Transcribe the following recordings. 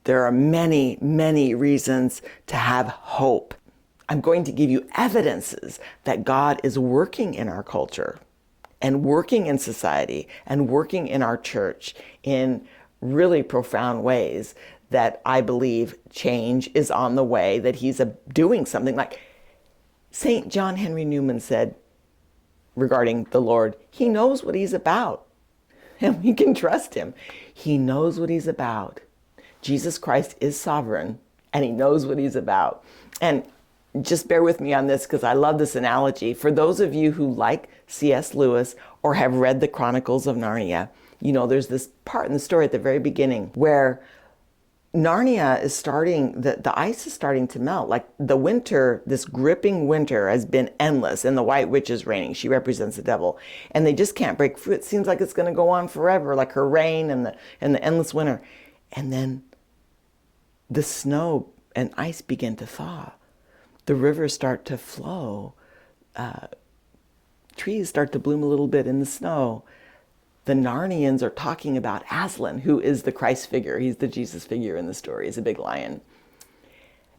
There are many, many reasons to have hope. I'm going to give you evidences that God is working in our culture and working in society and working in our church in really profound ways, that I believe change is on the way, that he's doing something. Like St. John Henry Newman said regarding the Lord, he knows what he's about and we can trust him. He knows what he's about. Jesus Christ is sovereign and he knows what he's about. And just bear with me on this because I love this analogy. For those of you who like C.S. Lewis or have read the Chronicles of Narnia, you know, there's this part in the story at the very beginning where Narnia is starting, the ice is starting to melt. Like the winter, this gripping winter has been endless, and the White Witch is reigning. She represents the devil. And they just can't break through. It seems like it's going to go on forever, like her reign and the endless winter. And then the snow and ice begin to thaw. The rivers start to flow. Trees start to bloom a little bit in the snow. The Narnians are talking about Aslan, who is the Christ figure. He's the Jesus figure in the story. He's a big lion.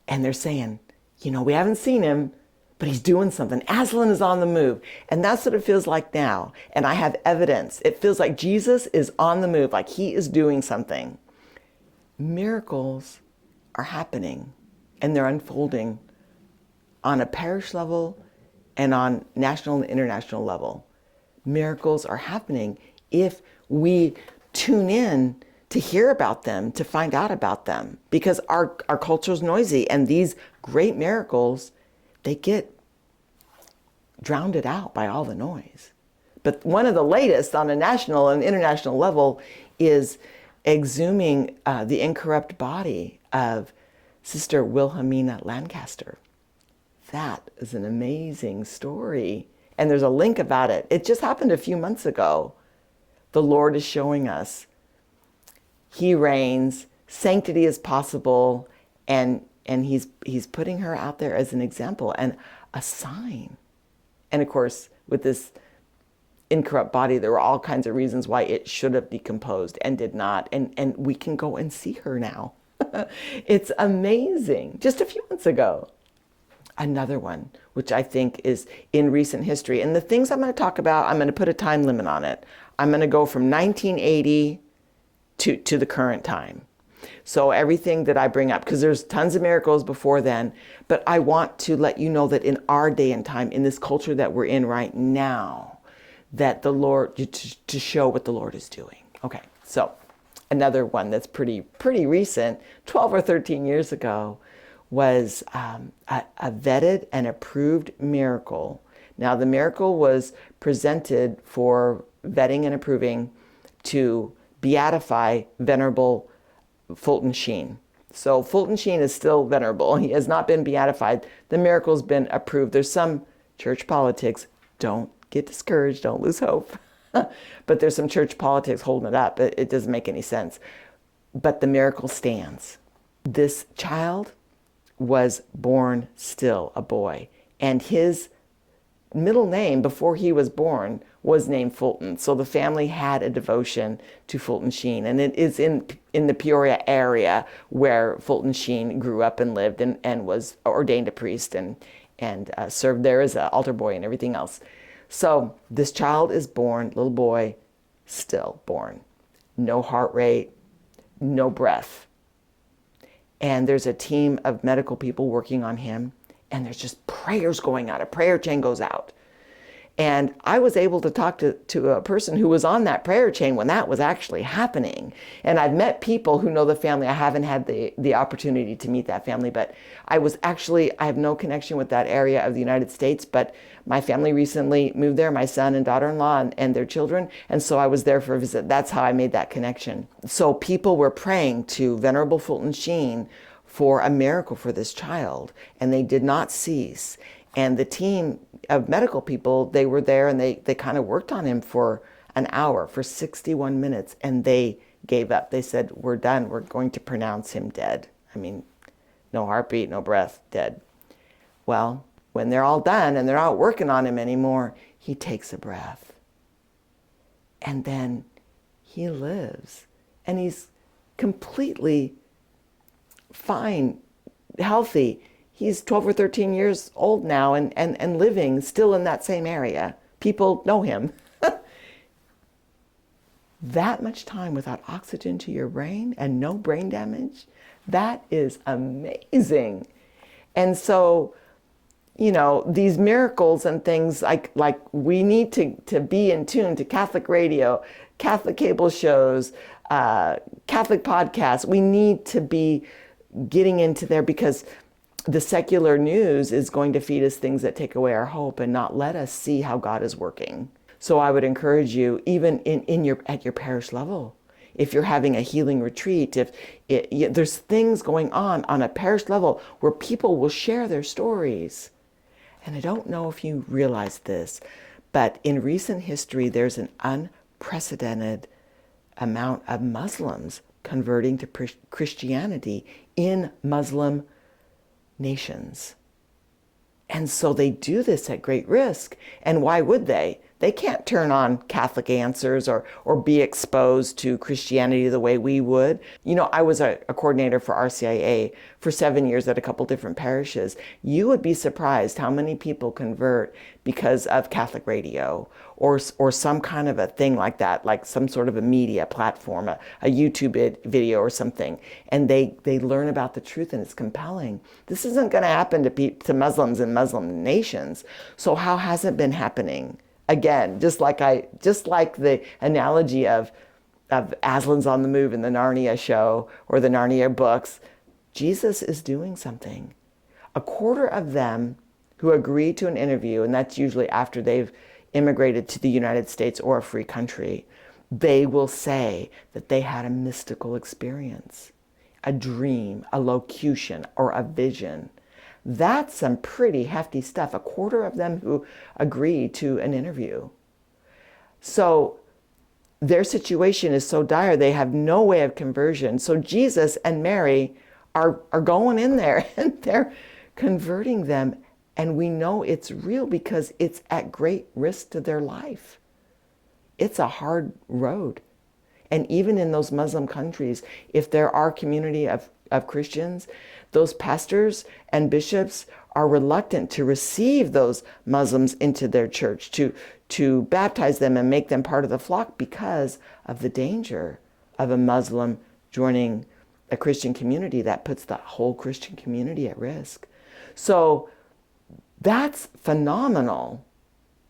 And they're saying, you know, we haven't seen him, but he's doing something. Aslan is on the move. And that's what it feels like now. And I have evidence. It feels like Jesus is on the move, like he is doing something. Miracles are happening and they're unfolding on a parish level and on national and international level. Miracles are happening if we tune in to hear about them, to find out about them, because our culture is noisy, and these great miracles, they get drowned out by all the noise. But one of the latest on a national and international level is exhuming the incorrupt body of Sister Wilhelmina Lancaster. That is an amazing story. And there's a link about it. It just happened a few months ago. The Lord is showing us he reigns, sanctity is possible, and he's putting her out there as an example and a sign. And of course, with this incorrupt body, there were all kinds of reasons why it should have decomposed and did not. And we can go and see her now. It's amazing. Just a few months ago. Another one, which I think is in recent history. And the things I'm going to talk about, I'm going to put a time limit on it. I'm going to go from 1980 to the current time. So everything that I bring up, because there's tons of miracles before then, but I want to let you know that in our day and time, in this culture that we're in right now, that the Lord, to show what the Lord is doing. Okay, so another one that's pretty recent, 12 or 13 years ago, was a vetted and approved miracle. Now, the miracle was presented for vetting and approving to beatify Venerable Fulton Sheen. So Fulton Sheen is still venerable. He has not been beatified. The miracle's been approved. There's some church politics. Don't get discouraged. Don't lose hope. But there's some church politics holding it up. It doesn't make any sense. But the miracle stands. This child was born still a boy, and his middle name before he was born was named Fulton. So the family had a devotion to Fulton Sheen, and it is in the Peoria area where Fulton Sheen grew up and lived and was ordained a priest and served there as an altar boy and everything else. So this child is born, little boy, still born. No heart rate, no breath. And there's a team of medical people working on him, and there's just prayers going out. A prayer chain goes out. And I was able to talk to a person who was on that prayer chain when that was actually happening. And I've met people who know the family. I haven't had the opportunity to meet that family, but I have no connection with that area of the United States, but my family recently moved there, my son and daughter-in-law and their children. And so I was there for a visit. That's how I made that connection. So people were praying to Venerable Fulton Sheen for a miracle for this child, and they did not cease. And the team of medical people, they were there and they kind of worked on him for an hour, for 61 minutes, and they gave up. They said, we're done. We're going to pronounce him dead. I mean, no heartbeat, no breath, dead. Well, when they're all done and they're not working on him anymore, he takes a breath. And then he lives. And he's completely fine, healthy. He's 12 or 13 years old now and living still in that same area. People know him. That much time without oxygen to your brain and no brain damage, that is amazing. And so, these miracles and things like we need to be in tune to Catholic radio, Catholic cable shows, Catholic podcasts. We need to be getting into there because the secular news is going to feed us things that take away our hope and not let us see how God is working. So I would encourage you, even at your parish level, if you're having a healing retreat, there's things going on a parish level where people will share their stories. And I don't know if you realize this, but in recent history, there's an unprecedented amount of Muslims converting to Christianity in Muslim nations. And so they do this at great risk. And why would they? They can't turn on Catholic answers or be exposed to Christianity the way we would. I was a coordinator for RCIA for 7 years at a couple different parishes. You would be surprised how many people convert because of Catholic radio or some kind of a thing like that, like some sort of a media platform, a YouTube video or something. And they learn about the truth and it's compelling. This isn't going to happen to Muslims in Muslim nations. So how has it been happening? Again, just like the analogy of Aslan's on the Move in the Narnia show or the Narnia books, Jesus is doing something. A quarter of them who agree to an interview, and that's usually after they've immigrated to the United States or a free country, they will say that they had a mystical experience, a dream, a locution, or a vision. That's some pretty hefty stuff. A quarter of them who agree to an interview. So their situation is so dire, they have no way of conversion. So Jesus and Mary are going in there and they're converting them. And we know it's real because it's at great risk to their life. It's a hard road. And even in those Muslim countries, if there are community of Christians, those pastors and bishops are reluctant to receive those Muslims into their church, to baptize them and make them part of the flock because of the danger of a Muslim joining a Christian community. That puts the whole Christian community at risk. So that's phenomenal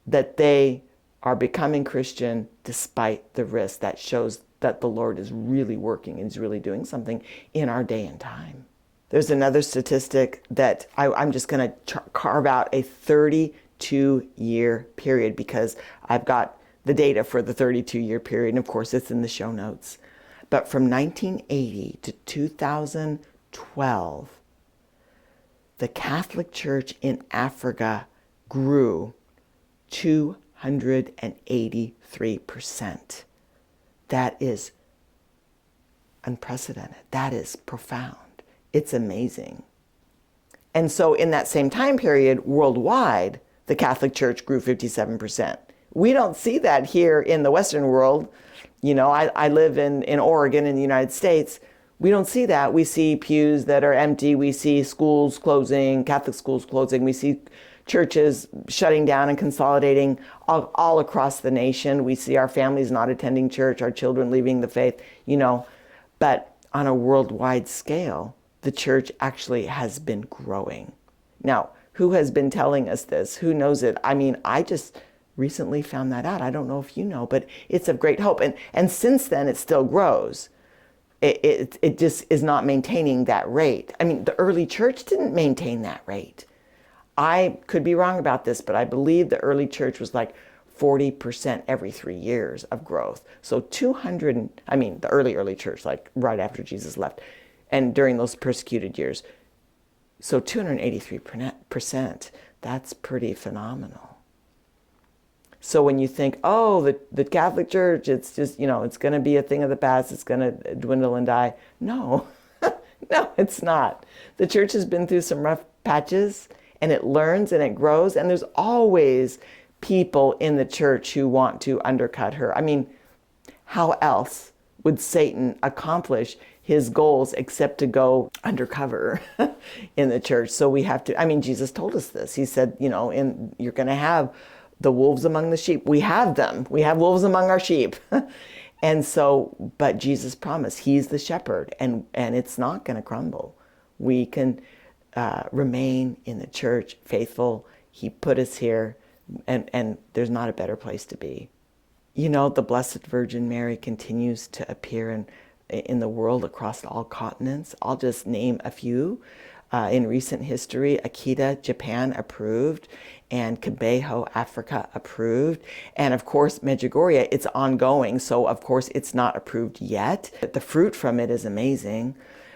that they are becoming Christian despite the risk. That shows that the Lord is really working and is really doing something in our day and time. There's another statistic that I'm just going to carve out a 32-year period because I've got the data for the 32-year period, and of course it's in the show notes. But from 1980 to 2012, the Catholic Church in Africa grew 283%. That is unprecedented. That is profound. It's amazing. And so in that same time period, worldwide, the Catholic Church grew 57%. We don't see that here in the Western world. I live in Oregon in the United States. We don't see that. We see pews that are empty. We see schools closing, Catholic schools closing. We see churches shutting down and consolidating all across the nation. We see our families not attending church, our children leaving the faith, But on a worldwide scale, the church actually has been growing. Now, who has been telling us this? Who knows it? I just recently found that out. I don't know if you know, but it's of great hope. And since then, it still grows. It just is not maintaining that rate. The early church didn't maintain that rate. I could be wrong about this, but I believe the early church was like 40% every 3 years of growth. So the early church, like right after Jesus left and during those persecuted years. So 283%, that's pretty phenomenal. So when you think, the Catholic Church, it's just, it's going to be a thing of the past, it's going to dwindle and die. No, no, it's not. The church has been through some rough patches, and it learns and it grows, and there's always people in the church who want to undercut her. How else would Satan accomplish his goals except to go undercover in the church. So we have to, I mean, Jesus told us this. He said, you know, you're going to have the wolves among the sheep. We have them. We have wolves among our sheep. And so, but Jesus promised he's the shepherd, and it's not going to crumble. We can remain in the church faithful. He put us here, and there's not a better place to be. You know, the Blessed Virgin Mary continues to appear in the world across all continents. I'll just name a few. In recent history, Akita, Japan approved, and Kibeho, Africa approved. And of course, Medjugorje, it's ongoing, so of course it's not approved yet. But the fruit from it is amazing.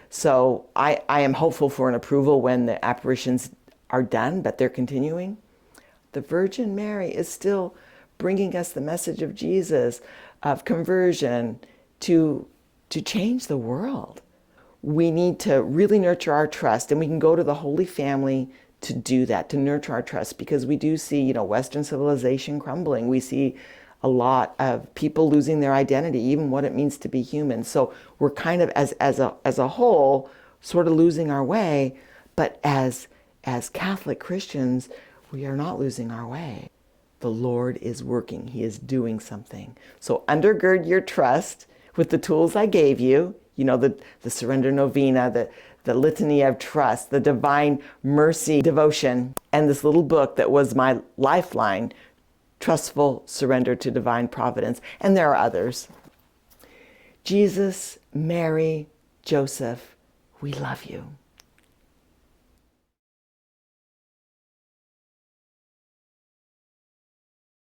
So I am hopeful for an approval when the apparitions are done, but they're continuing. The Virgin Mary is still bringing us the message of Jesus, of conversion, to change the world. We need to really nurture our trust, and we can go to the Holy Family to do that, to nurture our trust, because we do see, you know, Western civilization crumbling. We see a lot of people losing their identity, even what it means to be human. So we're kind of, as a whole, sort of losing our way. But as Catholic Christians, we are not losing our way. The Lord is working. He is doing something. So undergird your trust with the tools I gave you. You know, the Surrender Novena, the Litany of Trust, the Divine Mercy Devotion, and this little book that was my lifeline, Trustful Surrender to Divine Providence. And there are others. Jesus, Mary, Joseph, we love you.